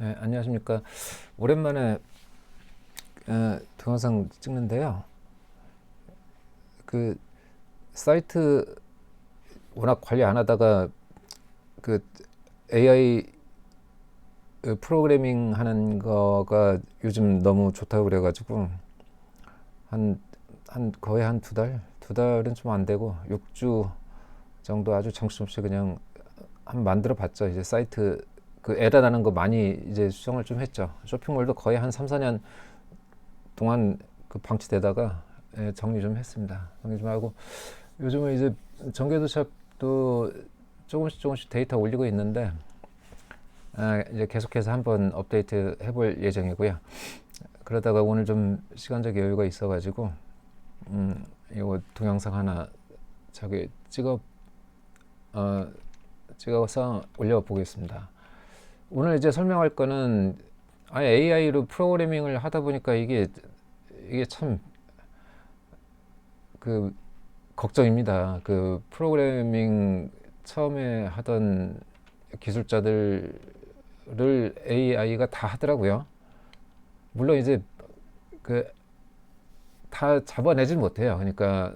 네, 안녕하십니까. 오랜만에 동영상 찍는데요. 그 사이트 워낙 관리 안 하다가 그 AI 프로그래밍 하는 거가 요즘 너무 좋다고 그래가지고 한, 거의 한 두 달은 좀 안 되고 6주 정도 아주 정신없이 그냥 한번 만들어 봤죠. 이제 사이트 그 에러 나는 거 많이 이제 수정을 좀 했죠. 쇼핑몰도 거의 한 3, 4년 동안 그 방치되다가 정리 좀 했습니다. 정리 좀 하고 요즘은 이제 전기도샵도 조금씩 데이터 올리고 있는데 이제 계속해서 한번 업데이트 해볼 예정이고요. 그러다가 오늘 좀 시간적 여유가 있어가지고 이거 동영상 하나 저기 찍어서 올려보겠습니다. 오늘 이제 설명할 거는 AI로 프로그래밍을 하다 보니까 이게 참 그 걱정입니다. 그 프로그래밍 처음에 하던 기술자들을 AI가 다 하더라고요. 물론 이제 그 다 잡아내질 못해요. 그러니까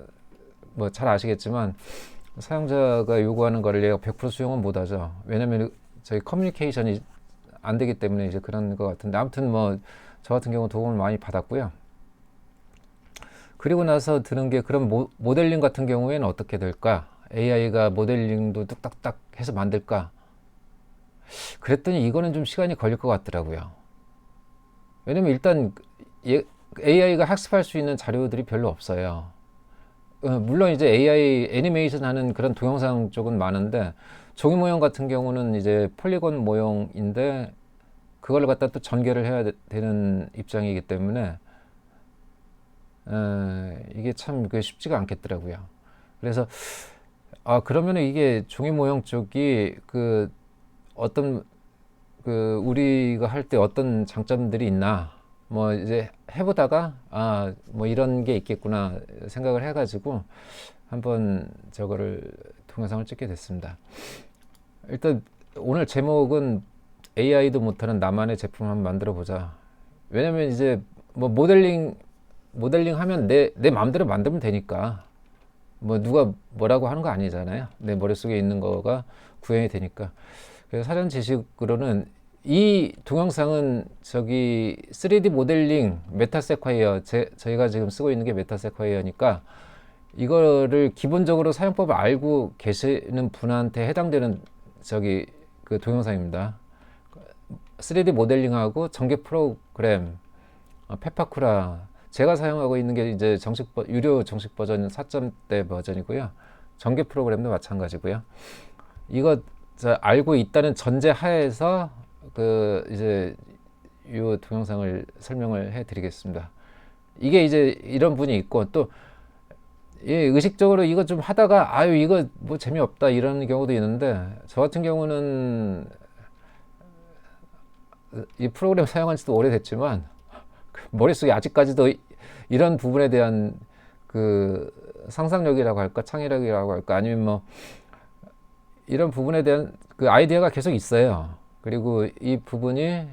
뭐 잘 아시겠지만 사용자가 요구하는 거를 얘가 100% 수용은 못하죠. 왜냐면 저희 커뮤니케이션이 안 되기 때문에 이제 그런 것 같은데 아무튼 뭐 저 같은 경우 도움을 많이 받았고요. 그리고 나서 드는 게 그럼 모델링 같은 경우에는 어떻게 될까? AI가 모델링도 뚝딱딱 해서 만들까? 그랬더니 이거는 좀 시간이 걸릴 것 같더라고요. 왜냐면 일단 AI가 학습할 수 있는 자료들이 별로 없어요. 물론 이제 AI 애니메이션 하는 그런 동영상 쪽은 많은데 종이 모형 같은 경우는 이제 폴리곤 모형인데 그걸 갖다 또 전개를 해야 되는 입장이기 때문에 이게 참 쉽지가 않겠더라고요. 그래서 그러면 이게 종이 모형 쪽이 그 어떤 그 우리가 할 때 어떤 장점들이 있나 뭐 이제 해보다가 뭐 이런 게 있겠구나 생각을 해가지고 한번 저거를 동영상을 찍게 됐습니다. 일단 오늘 제목은 AI도 못하는 나만의 제품 한번 만들어 보자. 왜냐면 이제 뭐 모델링 하면 내 마음대로 만들면 되니까 뭐 누가 뭐라고 하는 거 아니잖아요. 내 머릿속에 있는 거가 구현이 되니까. 그래서 사전 지식으로는 이 동영상은 저기 3D 모델링 메타세콰이어 저희가 지금 쓰고 있는 게 메타세콰이어니까 이거를 기본적으로 사용법을 알고 계시는 분한테 해당되는 저기 그 동영상입니다. 3D 모델링하고 전개 프로그램 페파쿠라 제가 사용하고 있는 게 이제 유료 정식 버전 4.0 버전이고요. 전개 프로그램도 마찬가지고요. 이거 알고 있다는 전제 하에서 그 이제 이 동영상을 설명을 해드리겠습니다. 이게 이제 이런 분이 있고 또 의식적으로 이거 좀 하다가 이거 뭐 재미없다 이런 경우도 있는데 저 같은 경우는 이 프로그램 사용한 지도 오래됐지만 머릿속에 아직까지도 이런 부분에 대한 그 상상력이라고 할까 창의력이라고 할까 아니면 뭐 이런 부분에 대한 그 아이디어가 계속 있어요. 그리고 이 부분이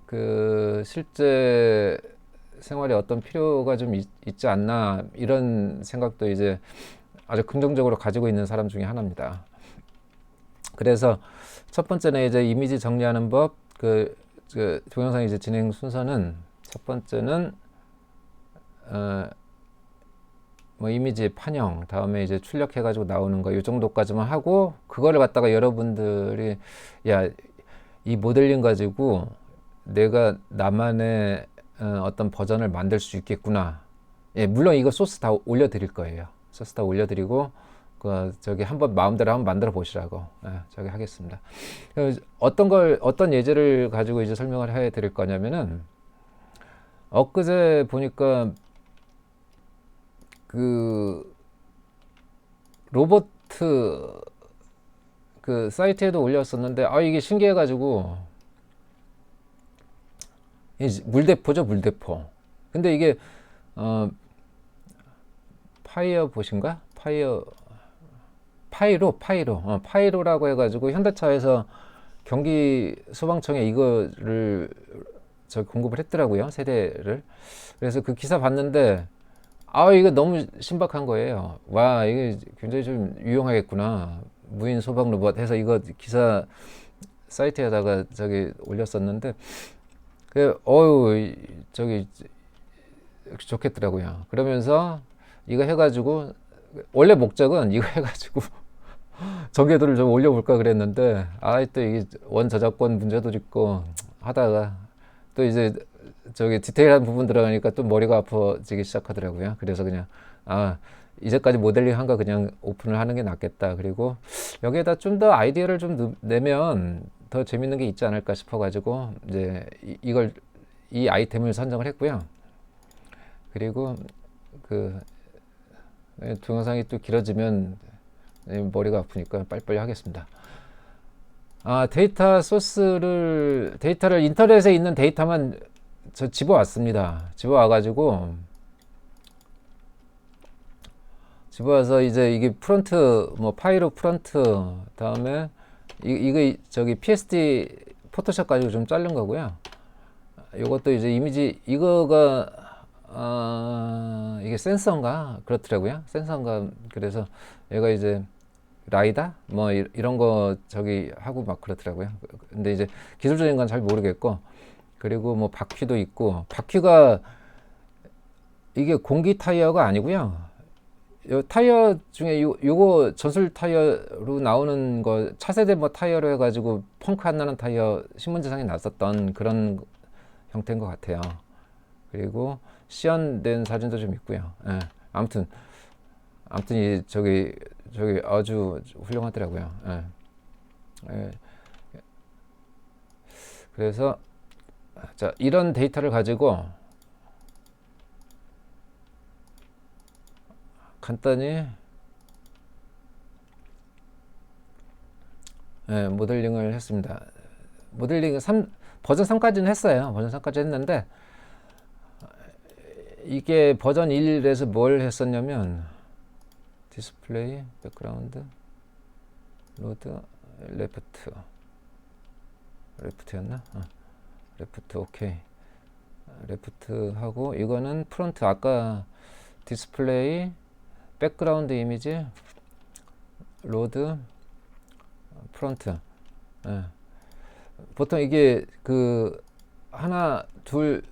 그 실제 생활에 어떤 필요가 좀 있지 않나 이런 생각도 이제 아주 긍정적으로 가지고 있는 사람 중에 하나입니다. 그래서 첫 번째는 이제 이미지 정리하는 법, 그 동영상 이제 진행 순서는 첫 번째는 뭐 이미지 판형 다음에 이제 출력해가지고 나오는 거 이 정도까지만 하고 그거를 갖다가 여러분들이 이 모델링 가지고 내가 나만의 어떤 버전을 만들 수 있겠구나. 물론 이거 소스 다 올려드릴 거예요. 소스 다 올려드리고 저기 한번 마음대로 한번 만들어 보시라고 저기 하겠습니다. 어떤 예제를 가지고 이제 설명을 해 드릴 거냐면은 엊그제 보니까 그 로봇 그 사이트에도 올렸었는데 이게 신기해가지고 물대포죠 물대포. 근데 이게 파이어봇인가 파이로라고 해가지고 현대차에서 경기 소방청에 이거를 저 공급을 했더라고요. 세대를. 그래서 그 기사 봤는데 이거 너무 신박한 거예요. 와, 이게 굉장히 좀 유용하겠구나. 무인 소방 로봇 해서 이거 기사 사이트에다가 저기 올렸었는데 저기 좋겠더라고요. 그러면서 이거 해가지고 원래 목적은 이거 해가지고 전개도를 좀 올려볼까 그랬는데 또 이게 원저작권 문제도 있고 하다가 또 이제 저기 디테일한 부분 들어가니까 또 머리가 아파지기 시작하더라고요. 그래서 그냥 이제까지 모델링 한 거 그냥 오픈을 하는 게 낫겠다. 그리고 여기에다 좀 더 아이디어를 좀 내면 더 재밌는 게 있지 않을까 싶어가지고 이제 이 아이템을 선정을 했고요. 그리고 그 동영상이 또 길어지면 머리가 아프니까 빨리빨리 하겠습니다. 데이터를 인터넷에 있는 데이터만 집어왔습니다. 집어와서 이제 이게 프론트, 파이로 프론트, 다음에 이거 저기 PSD 포토샵 가지고 좀 자른 거고요. 요것도 이제 이미지, 이게 센서인가? 그렇더라고요. 센서인가? 그래서 얘가 이제 라이다? 이런 거 저기 하고 막 그렇더라고요. 근데 이제 기술적인 건 잘 모르겠고, 그리고 바퀴도 있고, 바퀴가 이게 공기 타이어가 아니고요. 요 타이어 중에 요거 전술 타이어로 나오는 거 차세대 타이어로 해가지고 펑크 안 나는 타이어 신문지상에 났었던 그런 형태인 것 같아요. 그리고 시연된 사진도 좀 있고요. 예. 아무튼 저기 아주 훌륭하더라고요. 예. 예. 그래서 자, 이런 데이터를 가지고 간단히 모델링을 했습니다. 모델링 버전 3까지는 했어요. 버전 3까지 했는데 이게 버전 1에서 뭘 했었냐면 디스플레이, 백그라운드, 로드, 레프트였나? 레프트 오케이. 레프트 하고 이거는 프론트 아까 디스플레이, 백그라운드 이미지, 로드, 프론트. 보통 이게 하나, 둘,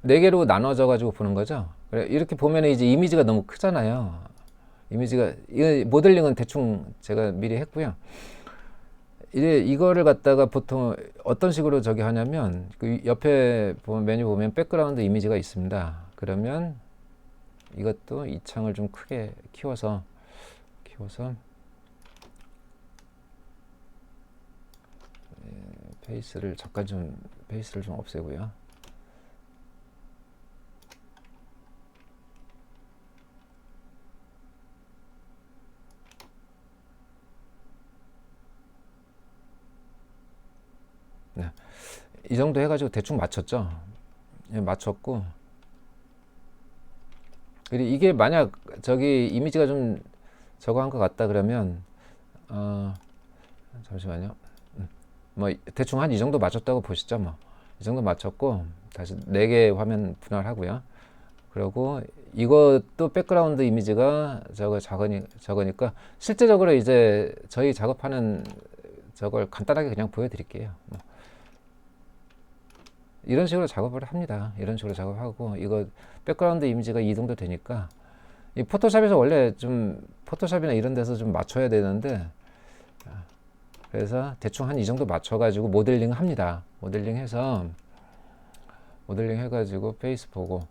네 개로 나눠져 가지고 보는 거죠. 이렇게 보면 이제 이미지가 너무 크잖아요. 이 모델링은 대충 제가 미리 했고요. 이거를 갖다가 보통 어떤 식으로 저기 하냐면 그 옆에 메뉴 보면 백그라운드 이미지가 있습니다. 그러면 이것도 이 창을 좀 크게 키워서 페이스를 좀 없애고요. 네. 이 정도 해가지고 대충 맞췄죠. 맞췄고 그리고 이게 만약 저기 이미지가 좀 저거 한 것 같다 그러면 잠시만요. 대충 한 이 정도 맞췄다고 보시죠. 이 정도 맞췄고 다시 4개 화면 분할하고요. 그리고 이것도 백그라운드 이미지가 저거니까 실제적으로 이제 저희 작업하는 저걸 간단하게 그냥 보여드릴게요. 이런 식으로 작업을 합니다. 이런 식으로 작업하고 이거 백그라운드 이미지가 이 정도 되니까 이 포토샵에서 원래 좀 포토샵이나 이런 데서 좀 맞춰야 되는데 그래서 대충 한 이 정도 맞춰가지고 모델링 합니다. 모델링 해가지고 페이스 보고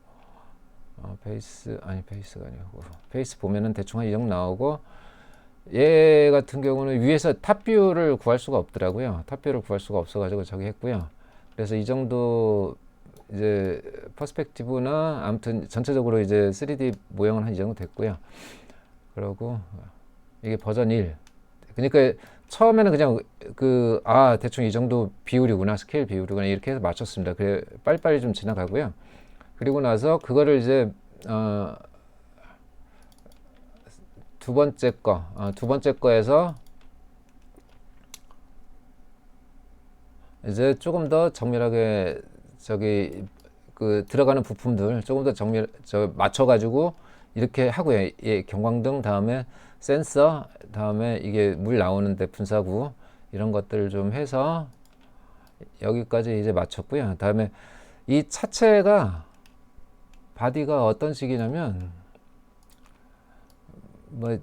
페이스가 아니고 페이스 보면은 대충 한 이 정도 나오고 얘 같은 경우는 위에서 탑뷰를 구할 수가 없더라고요. 탑뷰를 구할 수가 없어가지고 저기 했고요. 그래서 이 정도 이제 퍼스펙티브나 아무튼 전체적으로 이제 3D 모형은 한 이 정도 됐고요. 그리고 이게 버전 1. 그러니까 처음에는 그냥 대충 이 정도 비율이구나, 스케일 비율이구나 이렇게 해서 맞췄습니다. 그래 빨리빨리 좀 지나가고요. 그리고 나서 그거를 이제 두 번째 거에서 이제 조금 더 정밀하게 저기 그 들어가는 부품들 조금 더 맞춰가지고 이렇게 하고요. 예, 경광등 다음에 센서 다음에 이게 물 나오는데 분사구 이런 것들 좀 해서 여기까지 이제 맞췄고요. 다음에 이 차체가 바디가 어떤 식이냐면 뭐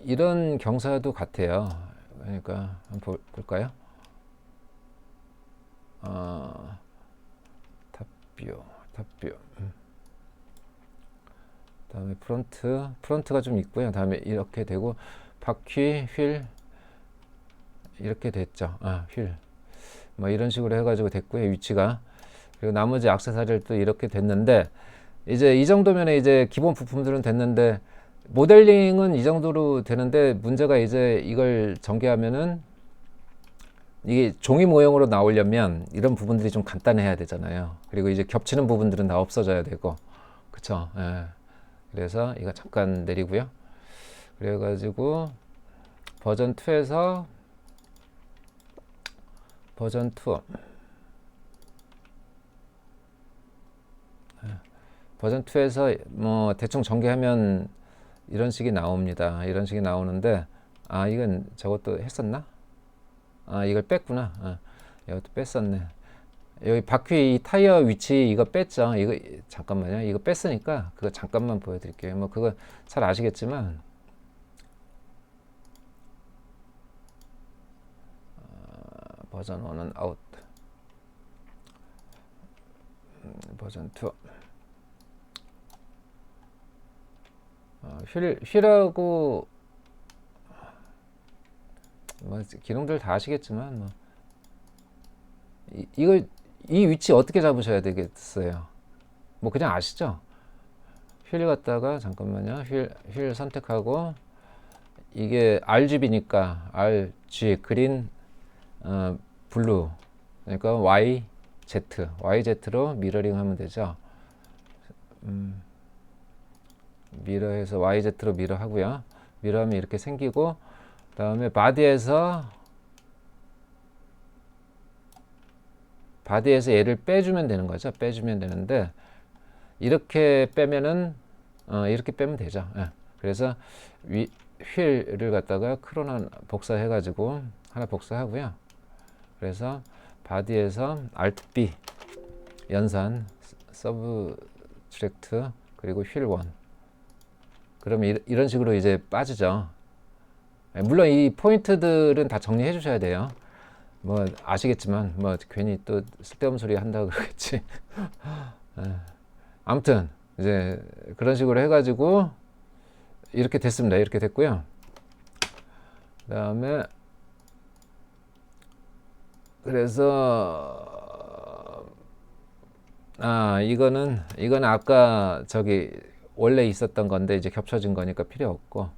이런 경사도 같아요. 그러니까 한번 볼까요? 탑뷰. 다음에 프론트가 좀 있고요. 다음에 이렇게 되고 바퀴, 휠 이렇게 됐죠. 휠. 뭐 이런 식으로 해가지고 됐고요. 위치가. 그리고 나머지 액세서리도 이렇게 됐는데 이제 이 정도면 이제 기본 부품들은 됐는데 모델링은 이 정도로 되는데 문제가 이제 이걸 전개하면은 이게 종이 모형으로 나오려면 이런 부분들이 좀 간단해야 되잖아요. 그리고 이제 겹치는 부분들은 다 없어져야 되고, 그쵸? 예. 그래서 이거 잠깐 내리고요. 그래가지고 버전 2에서 버전 2 버전 2에서 뭐 대충 전개하면 이런 식이 나옵니다. 이런 식이 나오는데 이건 저것도 했었나? 이걸 뺐구나. 이것도 뺐었네. 여기 바퀴 이 타이어 위치 이거 뺐죠. 이거 잠깐만요. 이거 뺐으니까 그거 잠깐만 보여드릴게요. 뭐 그거 잘 아시겠지만 버전 1은 아웃. 버전 2. 휠하고 뭐 기능들 다 아시겠지만 뭐 이거 이 위치 어떻게 잡으셔야 되겠어요? 뭐 그냥 아시죠? 휠 갖다가 잠깐만요. 휠 선택하고 이게 RGB니까 RG 그린 블루 그러니까 YZ로 미러링 하면 되죠. 미러해서 YZ로 미러 하고요. 미러하면 이렇게 생기고 다음에 바디에서 얘를 빼주면 되는 거죠. 빼주면 되는데 이렇게 빼면은 이렇게 빼면 되죠. 그래서 휠을 갖다가 크로나 복사해 가지고 하나 복사하고요. 그래서 바디에서 Alt B 연산 서브트랙트 그리고 휠 1 그러면 이런 식으로 이제 빠지죠. 물론 이 포인트들은 다 정리해 주셔야 돼요. 뭐 아시겠지만 뭐 괜히 또 쓸데없는 소리 한다고 그러겠지. 아무튼 이제 그런 식으로 해가지고 이렇게 됐습니다. 이렇게 됐고요. 그 다음에 그래서 이거는 아까 저기 원래 있었던 건데 이제 겹쳐진 거니까 필요 없고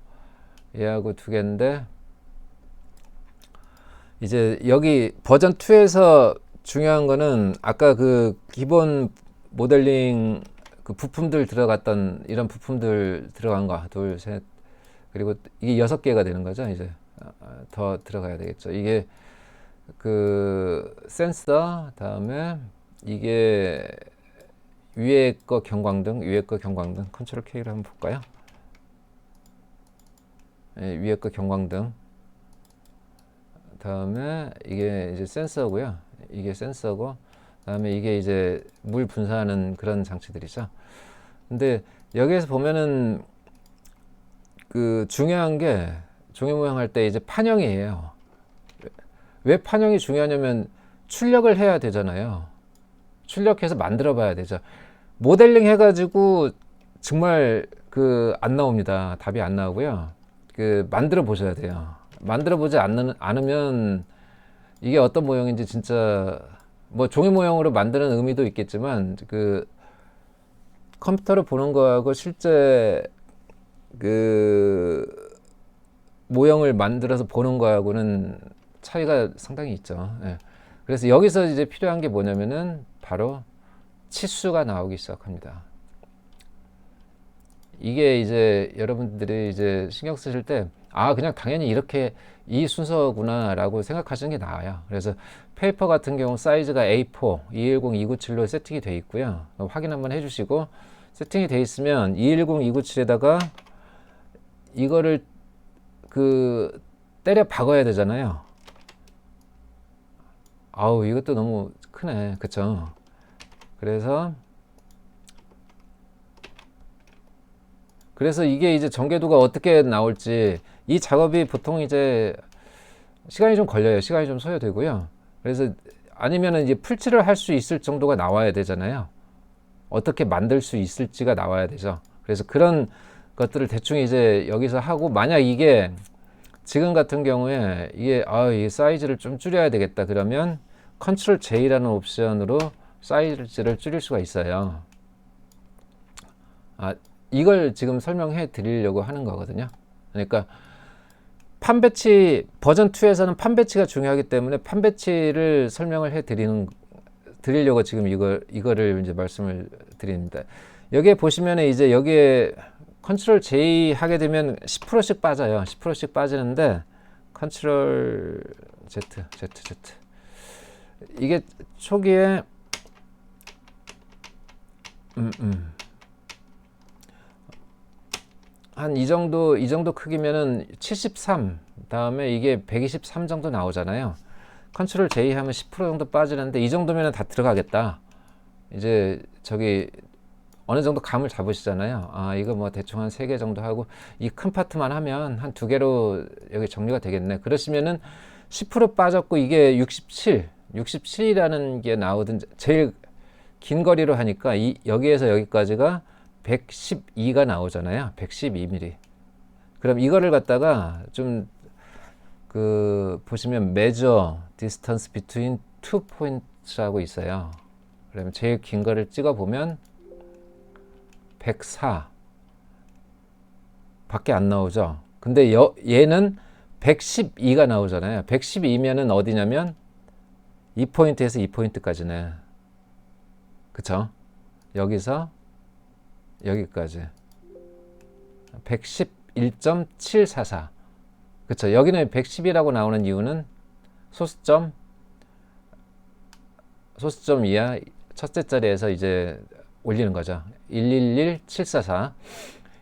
얘하고 두 개인데 이제 여기 버전 2에서 중요한 거는 아까 그 기본 모델링 그 부품들 들어갔던 이런 부품들 들어간 거 둘, 셋 그리고 이게 6개가 되는 거죠. 이제 더 들어가야 되겠죠. 이게 그 센서 다음에 이게 위에 거 경광등 컨트롤 K로 한번 볼까요? 위에 거 경광등 다음에 이게 이제 센서고요. 이게 센서고 다음에 이게 이제 물 분사하는 그런 장치들이죠. 근데 여기에서 보면은 그 중요한 게 종이 모양 할 때 이제 판형이에요. 왜 판형이 중요하냐면 출력을 해야 되잖아요. 출력해서 만들어 봐야 되죠. 모델링 해가지고 정말 그 안 나옵니다. 답이 안 나오고요. 그 만들어 보셔야 돼요. 만들어 보지 않으면 이게 어떤 모형인지 진짜 뭐 종이 모형으로 만드는 의미도 있겠지만 그 컴퓨터로 보는 거하고 실제 그 모형을 만들어서 보는 거하고는 차이가 상당히 있죠. 그래서 여기서 이제 필요한 게 뭐냐면은 바로 치수가 나오기 시작합니다. 이게 이제 여러분들이 이제 신경 쓰실 때, 아, 그냥 당연히 이렇게 이 순서구나 라고 생각하시는 게 나아요. 그래서 페이퍼 같은 경우 사이즈가 A4 210 297로 세팅이 돼 있고요. 확인 한번 해주시고, 세팅이 돼 있으면 210 297에다가 이거를 그 때려 박아야 되잖아요. 아우, 이것도 너무 크네. 그쵸? 그래서 이게 이제 전개도가 어떻게 나올지, 이 작업이 보통 이제 시간이 좀 걸려요. 시간이 좀 소요되고요. 그래서 아니면은 이제 풀칠을 할 수 있을 정도가 나와야 되잖아요. 어떻게 만들 수 있을지가 나와야 되죠. 그래서 그런 것들을 대충 이제 여기서 하고, 만약 이게 지금 같은 경우에 이게 이 사이즈를 좀 줄여야 되겠다 그러면 컨트롤 J라는 옵션으로 사이즈를 줄일 수가 있어요. 이걸 지금 설명해 드리려고 하는 거거든요. 그러니까 판배치 버전 2에서는 판배치가 중요하기 때문에 판배치를 설명을 해 드리려고 지금 이거를 이제 말씀을 드립니다. 여기에 보시면 이제 여기에 컨트롤 J 하게 되면 10%씩 빠져요. 10%씩 빠지는데 컨트롤 Z 이게 초기에 한 이 정도 크기면은 73 다음에 이게 123 정도 나오잖아요. 컨트롤 J 하면 10% 정도 빠지는데 이 정도면은 다 들어가겠다. 이제 저기 어느 정도 감을 잡으시잖아요. 이거 뭐 대충 한 3개 정도 하고 이 큰 파트만 하면 한 2개로 여기 정리가 되겠네. 그러시면은 10% 빠졌고 이게 67이라는 게 나오든 제일 긴 거리로 하니까 여기에서 여기까지가 112가 나오잖아요. 112mm. 그럼 이거를 갖다가 좀 보시면 measure distance between two points라고 있어요. 그러면 제일 긴 거를 찍어 보면 104 밖에 안 나오죠. 근데 얘는 112가 나오잖아요. 112면은 어디냐면 이 포인트에서 이 포인트까지네. 그쵸? 여기서 여기까지 111.744. 그쵸? 여기는 110이라고 나오는 이유는 소수점 이하 첫째 자리에서 이제 올리는 거죠. 111744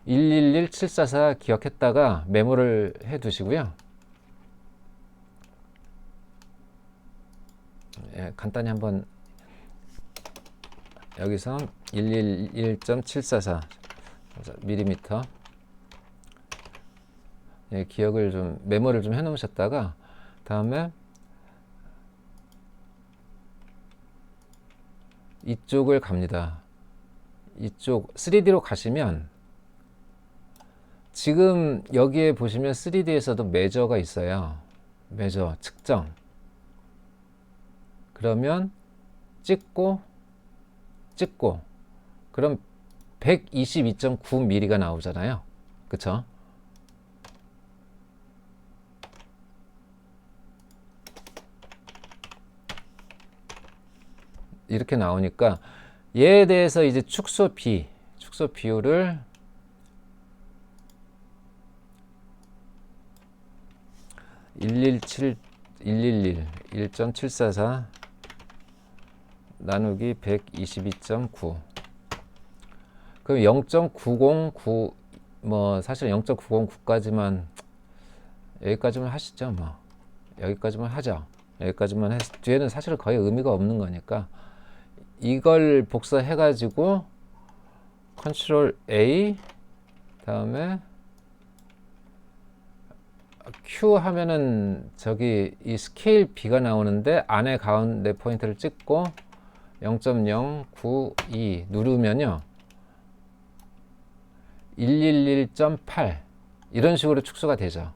111744 기억했다가 메모를 해 두시고요. 간단히 한번 여기서 111.744 밀리미터 기억을 좀 메모를 좀 해 놓으셨다가 다음에 이쪽을 갑니다. 이쪽 3D로 가시면 지금 여기에 보시면 3D에서도 매저가 있어요. 매저 측정. 그러면 찍고 그럼 122.9mm가 나오잖아요. 그쵸? 이렇게 나오니까 얘에 대해서 이제 축소 비율을 1.744 나누기 122.9 그럼 0.909 뭐 사실 0.909까지만 여기까지만 하시죠. 뭐 여기까지만 하죠. 여기까지만 뒤에는 사실 거의 의미가 없는 거니까 이걸 복사해 가지고 컨트롤 A 다음에 Q 하면은 저기 이 스케일 B가 나오는데 안에 가운데 포인트를 찍고 0.092 누르면요 111.8 이런 식으로 축소가 되죠.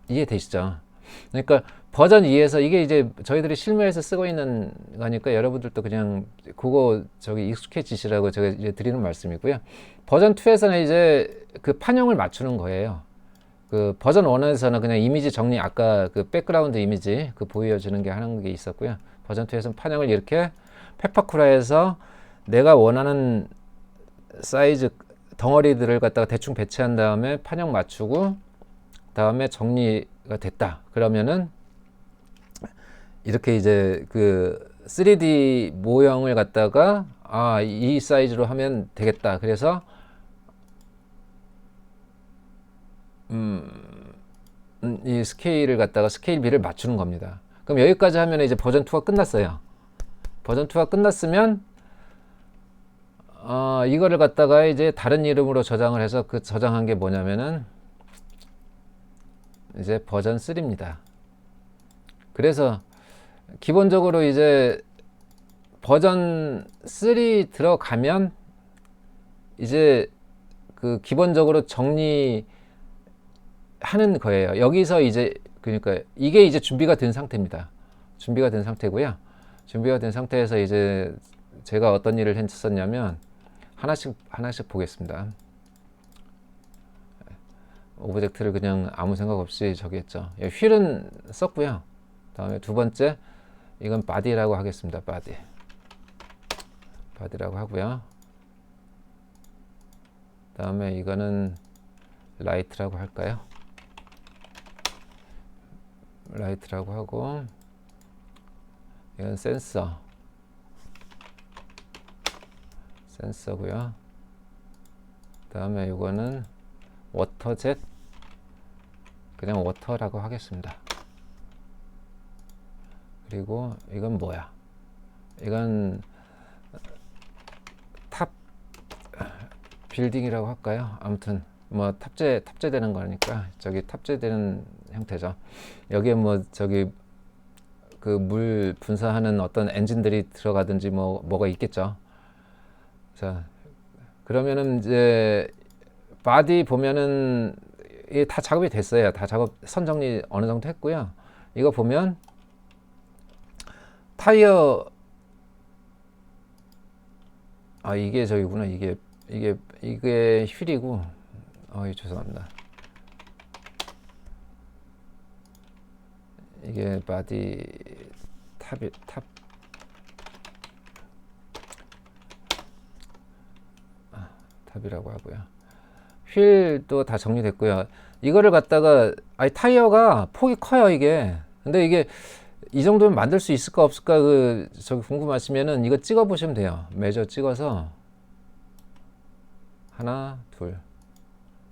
이해되시죠? 그러니까 버전 2에서 이게 이제 저희들이 실무에서 쓰고 있는 거니까 여러분들도 그냥 그거 저기 익숙해지시라고 제가 이제 드리는 말씀이고요. 버전 2에서는 이제 그 판형을 맞추는 거예요. 버전 1에서는 그냥 이미지 정리 아까 백그라운드 이미지 보여주는 게 하는 게 있었고요. 버전 2에서는 판형을 이렇게 페퍼쿠라에서 내가 원하는 사이즈 덩어리들을 갖다가 대충 배치한 다음에 판형 맞추고 다음에 정리가 됐다. 그러면은 이렇게 이제 그 3D 모형을 갖다가 이 사이즈로 하면 되겠다. 그래서 이 스케일을 갖다가 스케일 B를 맞추는 겁니다. 그럼 여기까지 하면 이제 버전 2가 끝났어요. 버전 2가 끝났으면 이거를 갖다가 이제 다른 이름으로 저장을 해서 그 저장한 게 뭐냐면은 이제 버전 3입니다. 그래서 기본적으로 이제 버전 3 들어가면 이제 그 기본적으로 정리하는 거예요. 여기서 이제 그러니까 이게 이제 준비가 된 상태입니다. 준비가 된 상태고요. 준비가 된 상태에서 이제 제가 어떤 일을 했었냐면 하나씩 보겠습니다. 오브젝트를 그냥 아무 생각 없이 저기 했죠. 휠은 썼고요. 다음에 두 번째 이건 body라고 하겠습니다. body라고 하고요. 다음에 이거는 light라고 할까요? light라고 하고 이건 센서고요. 다음에 이거는 워터젯, 그냥 워터라고 하겠습니다. 그리고 이건 뭐야? 이건 탑 빌딩이라고 할까요? 아무튼 뭐 탑재되는 거니까 저기 탑재되는 형태죠. 여기에 뭐 저기 그 물 분사하는 어떤 엔진들이 들어가든지 뭐가 있겠죠. 자, 그러면은 이제 바디 보면은 이게 다 작업이 됐어요. 다 작업 선 정리 어느 정도 했고요. 이거 보면 타이어 이게 저기구나. 이게 휠이고 죄송합니다. 이게 바디 탑이라고 하고요. 휠도 다 정리됐고요. 이거를 갖다가 타이어가 폭이 커요, 이게. 근데 이게 이 정도면 만들 수 있을까 없을까 저기 궁금하시면은 이거 찍어 보시면 돼요. 매저 찍어서 하나, 둘.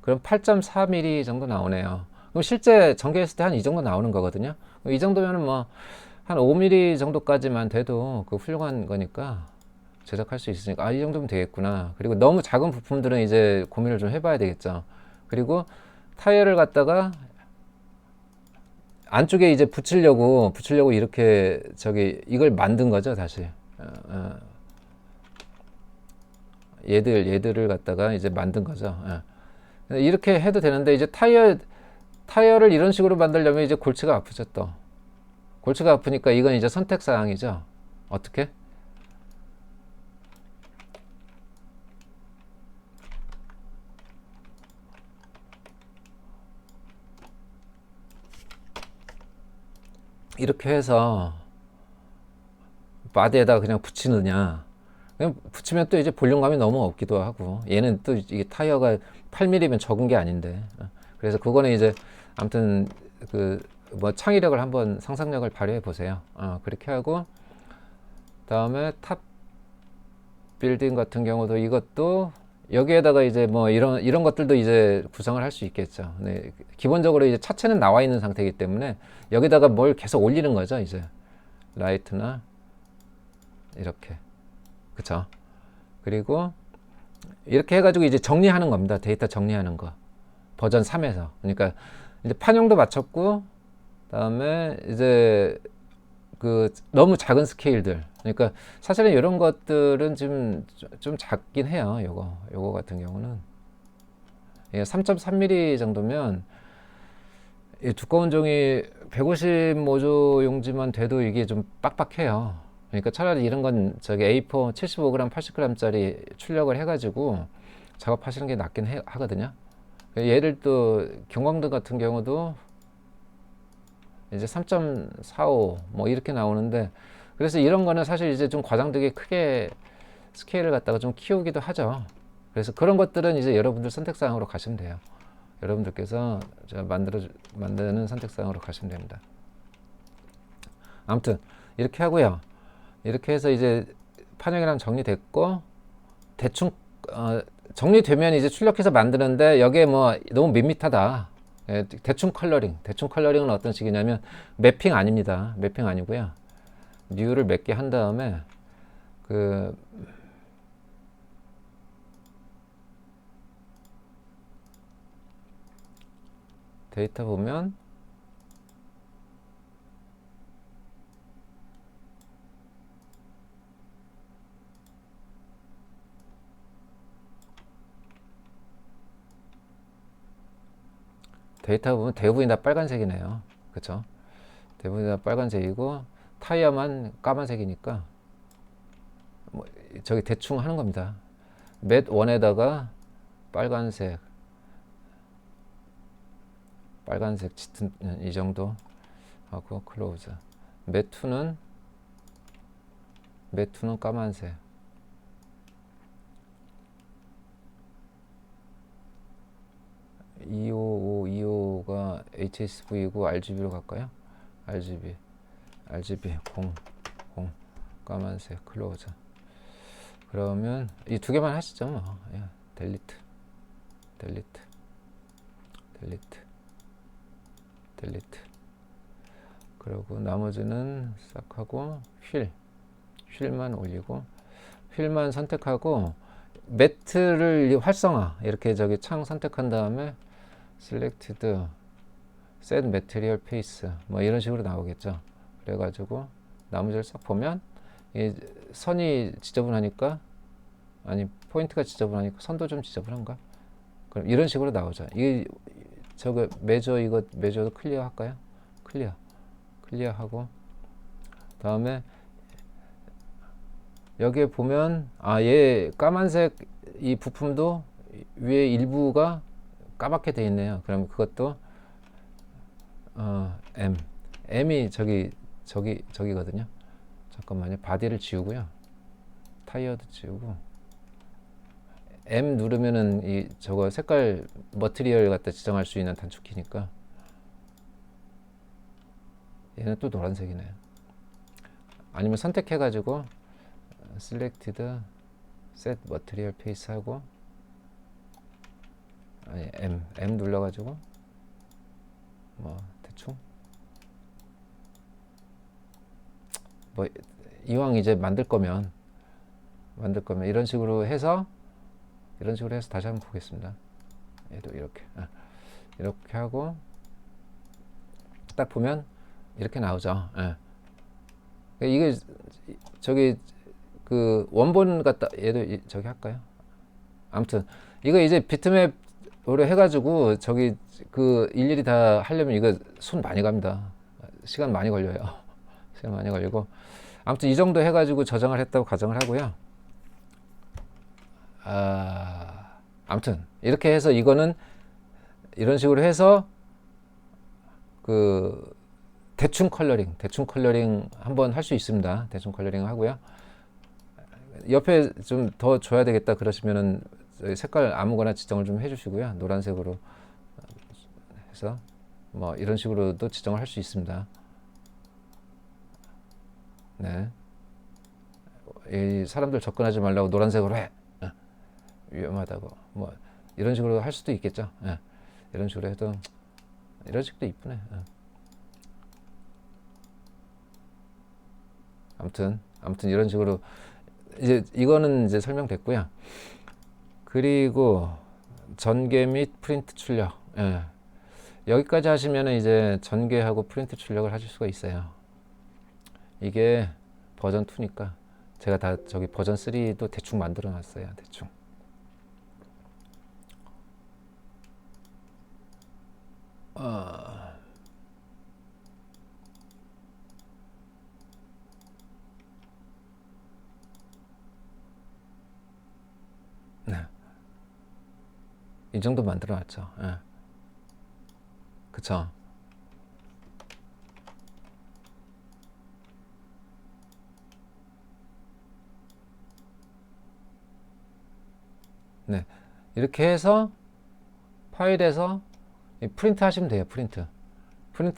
그럼 8.4mm 정도 나오네요. 그럼 실제 전개했을 때 한 이 정도 나오는 거거든요. 이 정도면은 뭐 한 5mm 정도까지만 돼도 그 훌륭한 거니까 제작할 수 있으니까 이 정도면 되겠구나. 그리고 너무 작은 부품들은 이제 고민을 좀 해봐야 되겠죠. 그리고 타이어를 갖다가 안쪽에 이제 붙이려고 이렇게 이걸 만든 거죠, 다시. 얘들을 갖다가 이제 만든 거죠. 이렇게 해도 되는데 이제 타이어를 이런 식으로 만들려면 이제 골치가 아프죠, 또. 골치가 아프니까 이건 이제 선택 사항이죠. 어떻게? 이렇게 해서 바디에다가 그냥 붙이느냐. 그냥 붙이면 또 이제 볼륨감이 너무 없기도 하고, 얘는 또 이게 타이어가 8mm면 적은 게 아닌데. 그래서 그거는 이제 아무튼 뭐 창의력을 한번 상상력을 발휘해 보세요. 그렇게 하고 다음에 탑 빌딩 같은 경우도 이것도 여기에다가 이제 뭐 이런 것들도 이제 구성을 할 수 있겠죠. 네, 기본적으로 이제 차체는 나와 있는 상태이기 때문에 여기다가 뭘 계속 올리는 거죠. 이제 라이트나 이렇게, 그쵸? 그리고 이렇게 해가지고 이제 정리하는 겁니다. 데이터 정리하는 거. 버전 3에서. 그러니까 이제 판형도 맞췄고, 다음에 이제 너무 작은 스케일들. 그러니까 사실은 이런 것들은 좀 작긴 해요. 요거 같은 경우는. 3.3mm 정도면 이 두꺼운 종이 150 모조 용지만 돼도 이게 좀 빡빡해요. 그러니까 차라리 이런 건 저기 A4 75g, 80g짜리 출력을 해가지고 작업하시는 게 낫긴 하거든요. 얘를 또 경광등 같은 경우도 이제 3.45 뭐 이렇게 나오는데, 그래서 이런 거는 사실 이제 좀 과장되게 크게 스케일을 갖다가 좀 키우기도 하죠. 그래서 그런 것들은 이제 여러분들 선택사항으로 가시면 돼요. 여러분들께서 만드는 선택사항으로 가시면 됩니다. 아무튼 이렇게 하고요. 이렇게 해서 이제 판형이랑 정리됐고, 대충 정리되면 이제 출력해서 만드는데 여기에 뭐 너무 밋밋하다. 예, 대충 컬러링은 어떤 식이냐면 매핑 아닙니다. 매핑 아니고요. 뉴를 몇 개 한 다음에 그 데이터 보면 대부분이 다 빨간색이네요. 그쵸? 대부분이 다 빨간색이고 타이어만 까만색이니까 뭐 저기 대충 하는 겁니다. 맷 1에다가 빨간색 짙은 이 정도 하고 클로즈. 맷 2는 까만색. 255가 HSV고 RGB로 갈까요? RGB 0 까만색 클로즈. 그러면 이 두 개만 하시죠. 뭐. 예, 델리트 그리고 나머지는 싹 하고 휠만 올리고 휠만 선택하고 매트를 활성화 이렇게 저기 창 선택한 다음에 selected set material face 뭐 이런 식으로 나오겠죠. 그래가지고 나머지를 싹 보면 이 선이 지저분하니까 아니 포인트가 지저분하니까 선도 좀 지저분한가? 그럼 이런 식으로 나오죠. 이 저거 매저도 클리어 할까요? 클리어하고 다음에 여기에 보면 얘 까만색 이 부품도 위에 일부가 까맣게 돼 있네요. 그럼 그것도 M이 저기거든요. 잠깐만요. 바디를 지우고요. 타이어도 지우고 M 누르면은 이 저거 색깔 머티리얼 갖다 지정할 수 있는 단축키니까 얘는 또 노란색이네요. 아니면 선택해가지고 selected set material face 하고 아니 M 눌러가지고 뭐 대충 뭐 이왕 이제 만들 거면 이런 식으로 해서 다시 한번 보겠습니다. 얘도 이렇게 하고 딱 보면 이렇게 나오죠. 예. 이게 저기 그 원본 같다. 얘도 저기 할까요? 아무튼 이거 이제 비트맵으로 해가지고 저기 그 일일이 다 하려면 이거 손 많이 갑니다. 시간 많이 걸려요. 시간 많이 걸리고 아무튼 이 정도 해가지고 저장을 했다고 가정을 하고요. 아무튼 이렇게 해서 이거는 이런 식으로 해서 그 대충 컬러링 한번 할 수 있습니다. 대충 컬러링 하고요. 옆에 좀 더 줘야 되겠다 그러시면은 색깔 아무거나 지정을 좀 해주시고요. 노란색으로 해서 뭐 이런 식으로도 지정을 할 수 있습니다. 네. 이 사람들 접근하지 말라고 노란색으로 해. 위험하다고. 뭐 이런 식으로 할 수도 있겠죠. 이런 식으로 해도 이런 식도 이쁘네. 아무튼 이런 식으로 이제 이거는 이제 설명됐고요. 그리고 전개 및 프린트 출력. 여기까지 하시면 이제 전개하고 프린트 출력을 하실 수가 있어요. 이게 버전 2니까 제가 다 저기 버전 3도 대충 만들어 놨어요. 대충. 네. 이 정도 만들어 놨죠. 그쵸. 네. 이렇게 해서 파일에서 프린트 하시면 돼요. 프린트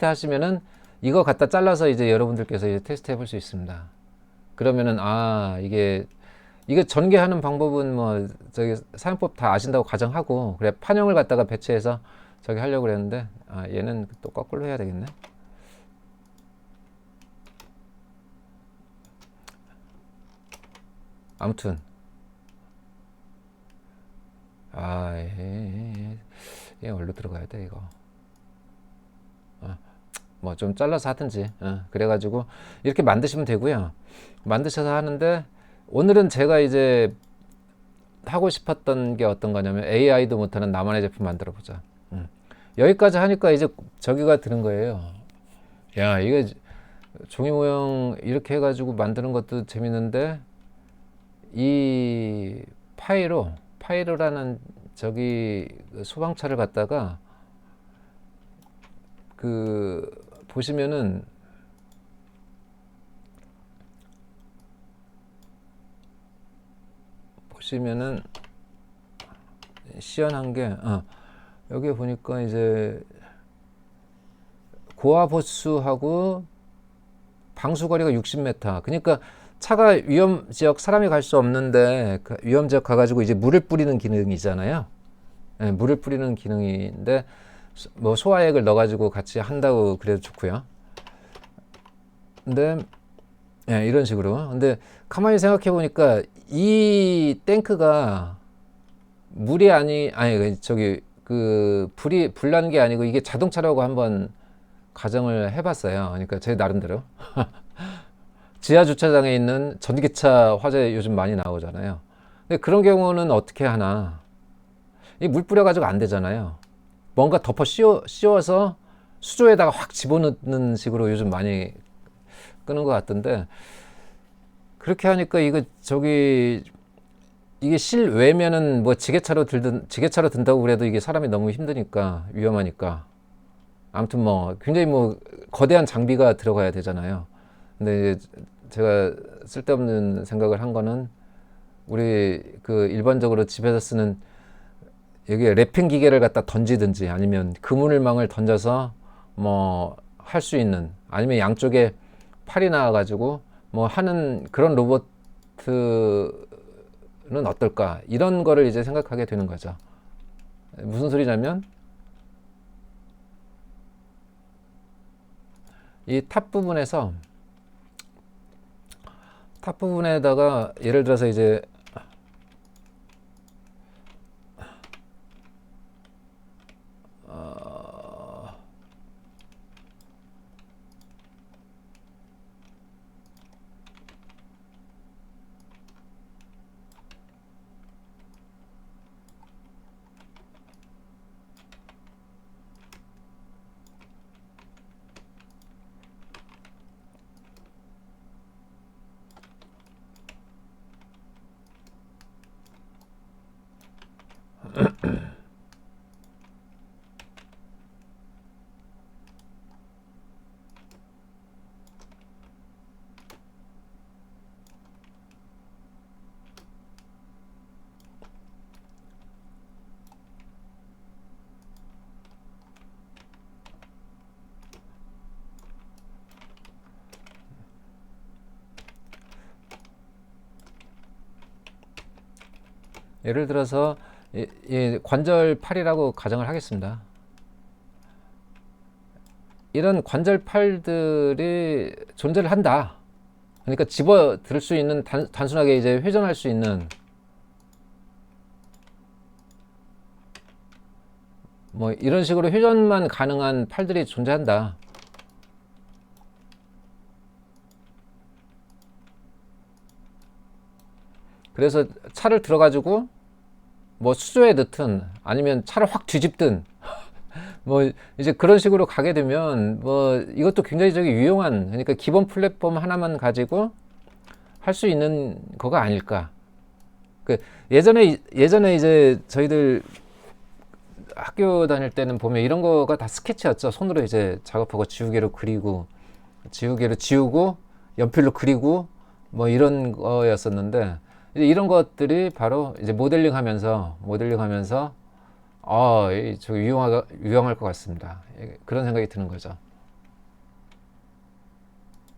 하시면은 이거 갖다 잘라서 이제 여러분들께서 이제 테스트 해볼 수 있습니다. 그러면은 이게 전개하는 방법은 뭐 저기 사용법 다 아신다고 가정하고, 그래 판형을 갖다가 배치해서 저기 하려고 그랬는데, 얘는 또 거꾸로 해야 되겠네. 아무튼 얘 어디로 들어가야 돼 이거. 뭐 좀 잘라서 하든지. 그래가지고 이렇게 만드시면 되고요. 만드셔서 하는데, 오늘은 제가 이제 하고 싶었던 게 어떤 거냐면 AI도 못하는 나만의 제품 만들어 보자. 여기까지 하니까 이제 저기가 드는 거예요. 야, 이게 종이 모형 이렇게 해가지고 만드는 것도 재밌는데, 이 파이로라는 저기 소방차를 갖다가 보시면은 시연한 게, 여기 보니까 이제 고압 호수하고 방수거리가 60m. 그러니까 차가 위험 지역, 사람이 갈 수 없는데 그 위험 지역 가가지고 이제 물을 뿌리는 기능이잖아요. 네, 물을 뿌리는 기능인데 뭐 소화액을 넣어가지고 같이 한다고 그래도 좋고요. 근데 이런 식으로. 근데 가만히 생각해 보니까 이 탱크가 물이 저기 불 나는 게 아니고 이게 자동차라고 한번 가정을 해봤어요. 그러니까 제 나름대로. 지하 주차장에 있는 전기차 화재 요즘 많이 나오잖아요. 근데 그런 경우는 어떻게 하나? 이 물 뿌려가지고 안 되잖아요. 뭔가 덮어 씌워서 수조에다가 확 집어넣는 식으로 요즘 많이 끄는 것 같던데, 그렇게 하니까 이게 실외면은 뭐 지게차로 든다고 그래도 이게 사람이 너무 힘드니까, 위험하니까. 아무튼 뭐 굉장히 뭐 거대한 장비가 들어가야 되잖아요. 근데 이제 제가 쓸데없는 생각을 한 거는, 우리 일반적으로 집에서 쓰는 여기에 랩핑 기계를 갖다 던지든지, 아니면 그물망을 던져서 뭐 할 수 있는, 아니면 양쪽에 팔이 나와가지고 뭐 하는 그런 로봇은 어떨까, 이런 거를 이제 생각하게 되는 거죠. 무슨 소리냐면, 이 탑 부분에다가 예를 들어서 이제 예를 들어서 관절팔이라고 가정을 하겠습니다. 이런 관절팔들이 존재를 한다. 그러니까 집어 들 수 있는, 단순하게 이제 회전할 수 있는, 뭐 이런 식으로 회전만 가능한 팔들이 존재한다. 그래서 차를 들어가지고 뭐 수조에 넣든, 아니면 차를 확 뒤집든, 뭐 이제 그런 식으로 가게 되면, 뭐 이것도 굉장히 유용한, 그러니까 기본 플랫폼 하나만 가지고 할 수 있는 거가 아닐까. 예전에 이제 저희들 학교 다닐 때는 보면 이런 거가 다 스케치였죠. 손으로 이제 작업하고 지우개로 지우고 연필로 그리고 뭐 이런 거였었는데, 이제 이런 것들이 바로 이제 모델링하면서 저 유용할 것 같습니다. 그런 생각이 드는 거죠.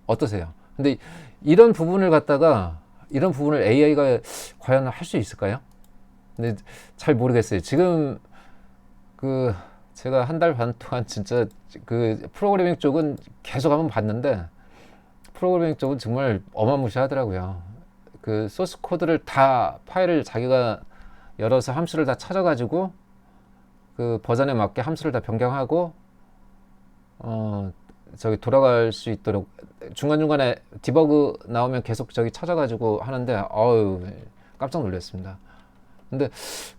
어떠세요? 근데 이런 부분을 AI가 과연 할 수 있을까요? 근데 잘 모르겠어요. 지금 그 제가 한 달 반 동안 진짜 그 프로그래밍 쪽은 계속 한번 봤는데 프로그래밍 쪽은 정말 어마무시하더라고요. 그 소스 코드를 다 파일을 자기가 열어서 함수를 다 찾아가지고 그 버전에 맞게 함수를 다 변경하고 저기 돌아갈 수 있도록 중간중간에 디버그 나오면 계속 저기 찾아가지고 하는데 깜짝 놀랐습니다. 근데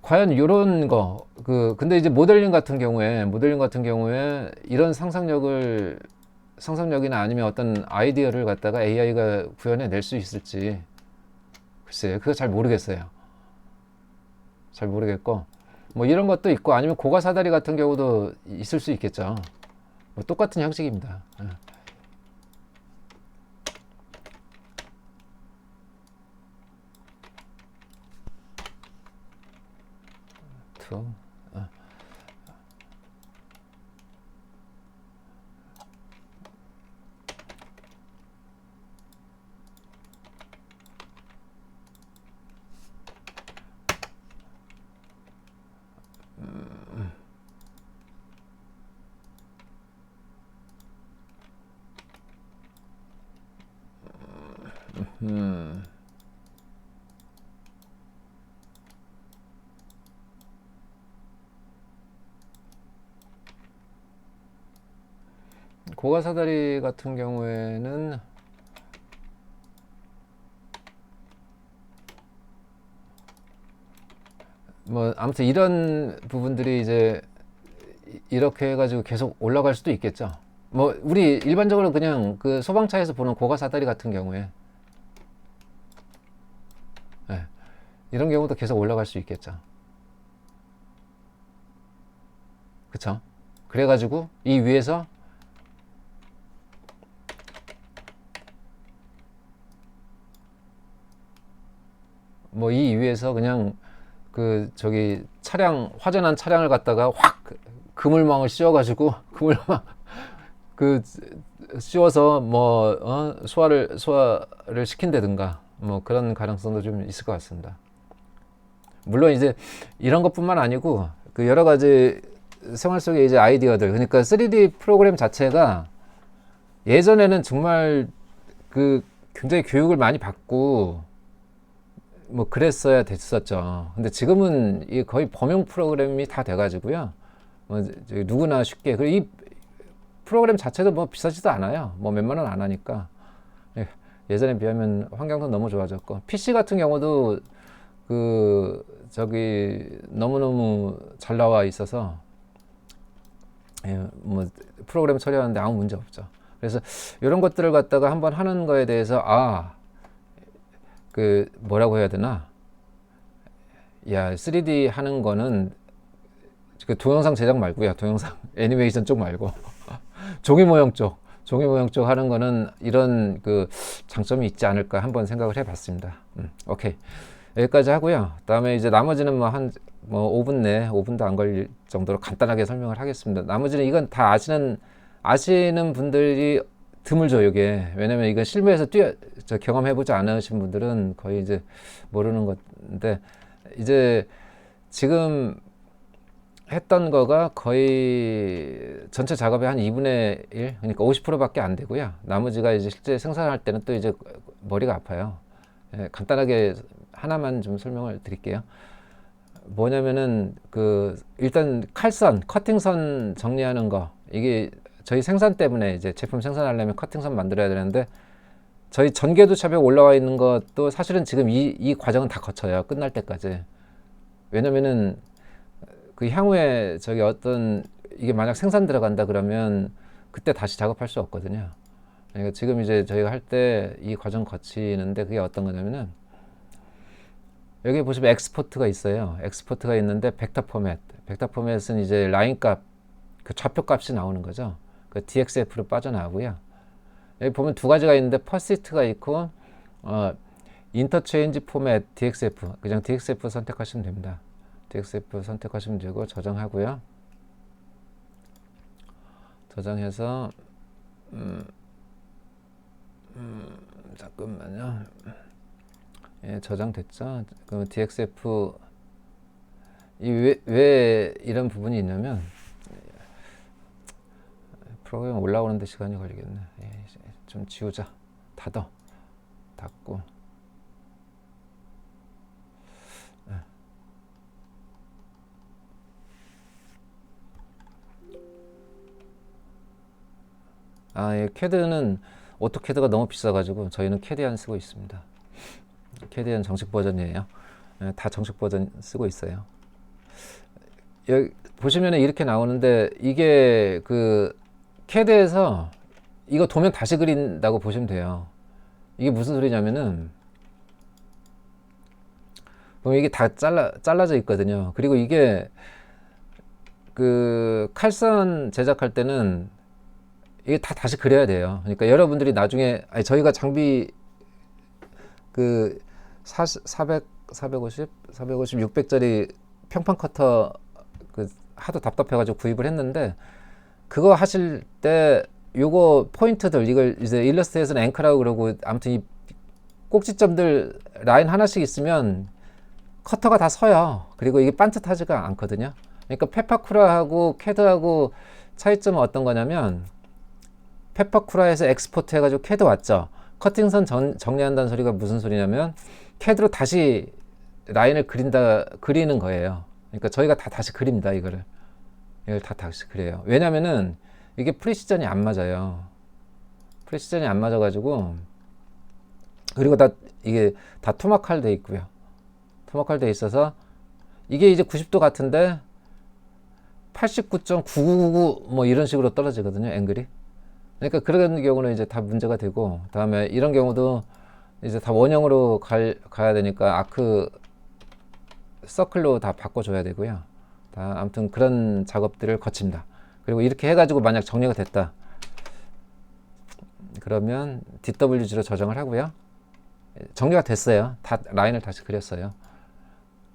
과연 이런 거 근데 이제 모델링 같은 경우에 이런 상상력이나 아니면 어떤 아이디어를 갖다가 AI가 구현해 낼 수 있을지 글쎄요, 그거 잘 모르겠어요. 잘 모르겠고 뭐 이런 것도 있고 아니면 고가사다리 같은 경우도 있을 수 있겠죠. 뭐 똑같은 형식입니다. 투. 고가사다리 같은 경우에는 뭐 아무튼 이런 부분들이 이제 이렇게 해가지고 계속 올라갈 수도 있겠죠. 뭐 우리 일반적으로 그냥 그 소방차에서 보는 고가사다리 같은 경우에 이런 경우도 계속 올라갈 수 있겠죠. 그쵸? 그래가지고 이 위에서 뭐 이 위에서 그냥 그 저기 화재난 차량을 갖다가 확 그물망을 씌워가지고 그 씌워서 뭐 소화를 시킨다든가 뭐 그런 가능성도 좀 있을 것 같습니다. 물론 이제 이런 것뿐만 아니고 그 여러 가지 생활 속의 이제 아이디어들, 그러니까 3D 프로그램 자체가 예전에는 정말 그 굉장히 교육을 많이 받고 뭐 그랬어야 됐었죠. 근데 지금은 이 거의 범용 프로그램이 다 돼가지고요. 뭐 누구나 쉽게, 그리고 이 프로그램 자체도 뭐 비싸지도 않아요. 뭐 몇만 원 안 하니까. 예전에 비하면 환경도 너무 좋아졌고, PC 같은 경우도 그 저기 너무너무 잘 나와 있어서 뭐 프로그램 처리하는데 아무 문제 없죠. 그래서 이런 것들을 갖다가 한번 하는 거에 대해서 그 뭐라고 해야 되나, 3D 하는 거는 그 동영상 제작 말고요, 동영상 애니메이션 쪽 말고 종이 모형 쪽 하는 거는 이런 그 장점이 있지 않을까 한번 생각을 해봤습니다. 오케이, 여기까지 하고요. 다음에 이제 나머지는 뭐 5분도 안 걸릴 정도로 간단하게 설명을 하겠습니다. 나머지는 이건 다 아시는 분들이 드물죠, 이게. 왜냐면 이건 실무에서 경험해보지 않으신 분들은 거의 이제 모르는 건데, 이제 지금 했던 거가 거의 전체 작업의 한 2분의 1, 그러니까 50%밖에 안 되고요. 나머지가 이제 실제 생산할 때는 또 이제 머리가 아파요. 간단하게 하나만 좀 설명을 드릴게요. 뭐냐면은 일단 커팅선 정리하는 거, 이게 저희 생산 때문에 이제 제품 생산하려면 커팅선 만들어야 되는데, 저희 전개도 샵에 올라와 있는 것도 사실은 지금 이 과정은 다 거쳐요, 끝날 때까지. 왜냐면은 그 향후에 이게 만약 생산 들어간다 그러면 그때 다시 작업할 수 없거든요. 그러니까 지금 이제 저희가 할 때 이 과정 거치는데, 그게 어떤 거냐면은 여기 보시면 엑스포트가 있어요. 엑스포트가 있는데 벡터 포맷은 이제 라인 값, 그 좌표 값이 나오는 거죠. 그 DXF로 빠져나오고요. 여기 보면 두 가지가 있는데 퍼시스트가 있고 인터체인지 포맷 DXF, 그냥 DXF 선택하시면 됩니다. DXF 선택하시면 되고 저장하고요. 저장해서 잠깐만요. 예, 저장됐죠. 그럼 DXF 왜 이런 부분이 있냐면 프로그램 올라오는데 시간이 걸리겠네. 예, 좀 지우자. 닫고. 예, 캐드는 오토캐드가 너무 비싸가지고 저희는 캐디안 쓰고 있습니다. 캐디안 정식 버전이에요. 예, 다 정식 버전 쓰고 있어요. 여기 보시면 이렇게 나오는데 이게 그 캐드에서 이거 도면 다시 그린다고 보시면 돼요. 이게 무슨 소리냐면은 보면 이게 다 잘라져 있거든요. 그리고 이게 그 칼선 제작할 때는 이게 다 다시 그려야 돼요. 그러니까 여러분들이 나중에 저희가 장비 그 400, 450, 600짜리 평판 커터 그 하도 답답해가지고 구입을 했는데 그거 하실 때 요거 포인트들 이걸 이제 일러스트에서는 앵커라고 그러고 아무튼 이 꼭지점들 라인 하나씩 있으면 커터가 다 서요. 그리고 이게 반듯하지가 않거든요. 그러니까 페파쿠라하고 캐드하고 차이점은 어떤 거냐면 페파쿠라에서 엑스포트 해가지고 캐드 왔죠. 커팅선 정리한다는 소리가 무슨 소리냐면 캐드로 다시 라인을 그리는 거예요. 그러니까 저희가 다 다시 그립니다. 이걸 다 다시 그려요. 왜냐면은 이게 프리시전이 안 맞아요. 프리시전이 안 맞아가지고 그리고 이게 다 토마칼 돼 있고요. 토마칼 돼 있어서 이게 이제 90도 같은데 89.9999 뭐 이런 식으로 떨어지거든요. 앵글이. 그러니까 그런 경우는 이제 다 문제가 되고 다음에 이런 경우도 이제 다 원형으로 가야 되니까 아크 서클로 다 바꿔줘야 되고요. 다 아무튼 그런 작업들을 거칩니다. 그리고 이렇게 해가지고 만약 정리가 됐다 그러면 DWG로 저장을 하고요. 정리가 됐어요. 다 라인을 다시 그렸어요.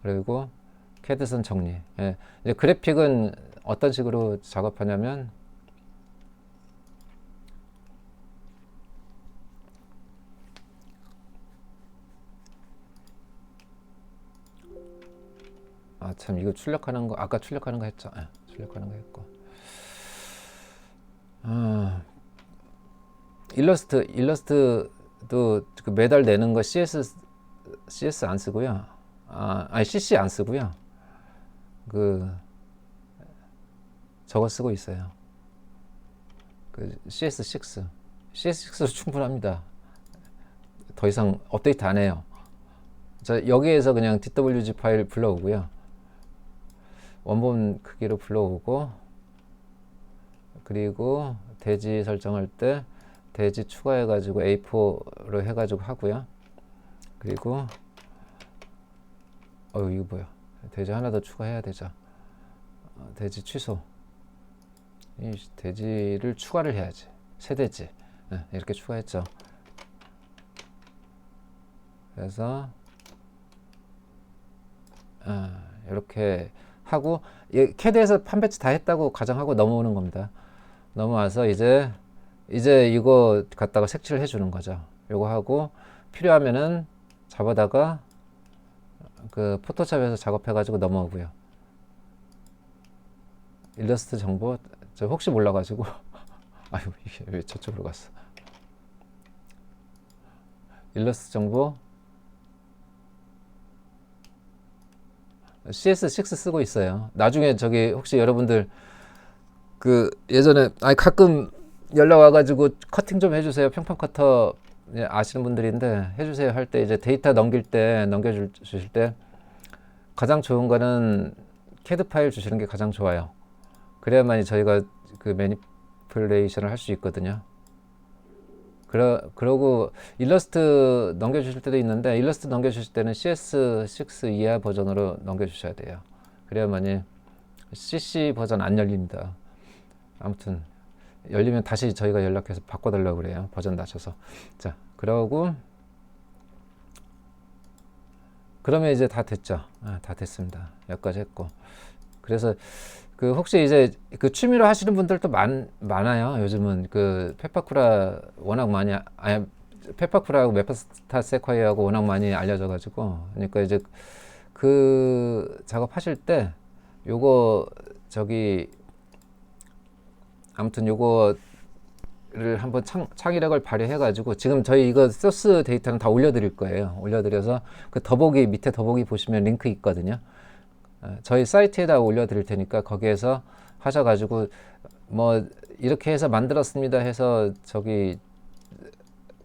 그리고 캐드선 정리. 예. 이제 그래픽은 어떤 식으로 작업하냐면 참 이거 출력하는 거 아까 출력하는 거 했죠. 출력하는 거 했고 일러스트도 그 매달 내는 거 CS 안 쓰고요. CC 안 쓰고요. 그 저거 쓰고 있어요. 그 CS6로 충분합니다. 더 이상 업데이트 안 해요. 여기에서 그냥 DWG 파일 불러오고요. 원본 크기로 불러오고 그리고 대지 설정할 때 대지 추가해 가지고 A4로 해 가지고 하고요. 그리고 이거 뭐야? 대지 하나 더 추가해야 되죠. 대지 취소. 이 대지를 추가를 해야지. 세대지. 이렇게 추가했죠. 그래서 이렇게 하고 캐드에서 판배치 다 했다고 가정하고 넘어오는 겁니다. 넘어와서 이제 이거 갖다가 색칠을 해주는 거죠. 요거 하고 필요하면은 잡아다가 그 포토샵에서 작업해가지고 넘어오고요. 일러스트 정보 저 혹시 몰라가지고 아유 이게 왜 저쪽으로 갔어? 일러스트 정보 CS6 쓰고 있어요. 나중에 저기 혹시 여러분들 그 예전에 가끔 연락 와가지고 커팅 좀 해주세요. 평판 커터 아시는 분들인데 해주세요 할 때 이제 데이터 넘겨주실 때 가장 좋은 거는 캐드 파일 주시는 게 가장 좋아요. 그래야만이 저희가 그 매니플레이션을 할 수 있거든요. 그러고 일러스트 넘겨주실 때도 있는데 일러스트 넘겨주실 때는 CS6 이하 버전으로 넘겨주셔야 돼요. 그래야만이 CC 버전 안 열립니다. 아무튼 열리면 다시 저희가 연락해서 바꿔달라고 그래요. 버전 낮춰서. 자, 그러고 그러면 이제 다 됐죠. 다 됐습니다. 여기까지 했고. 그래서 그 혹시 이제 그 취미로 하시는 분들도 많아요. 요즘은 그 페파쿠라 워낙 많이 페파쿠라하고 메타스타 세콰이어하고 워낙 많이 알려져 가지고, 그러니까 이제 그 작업하실 때 요거 저기 아무튼 요거를 한번 창의력을 발휘해 가지고, 지금 저희 이거 소스 데이터는 다 올려드릴 거예요. 올려드려서 그 더보기 밑에 더보기 보시면 링크 있거든요. 저희 사이트에다 올려드릴 테니까 거기에서 하셔가지고 뭐 이렇게 해서 만들었습니다 해서 저기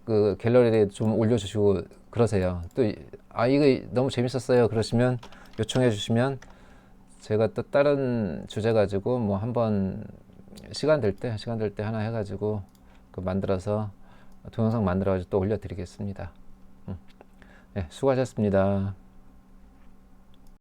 그 갤러리에 좀 올려주시고 그러세요. 또 이거 너무 재밌었어요 그러시면 요청해 주시면 제가 또 다른 주제 가지고 뭐 한번 시간 될 때 하나 해가지고 그 만들어서 동영상 만들어가지고 또 올려드리겠습니다. 네, 수고하셨습니다.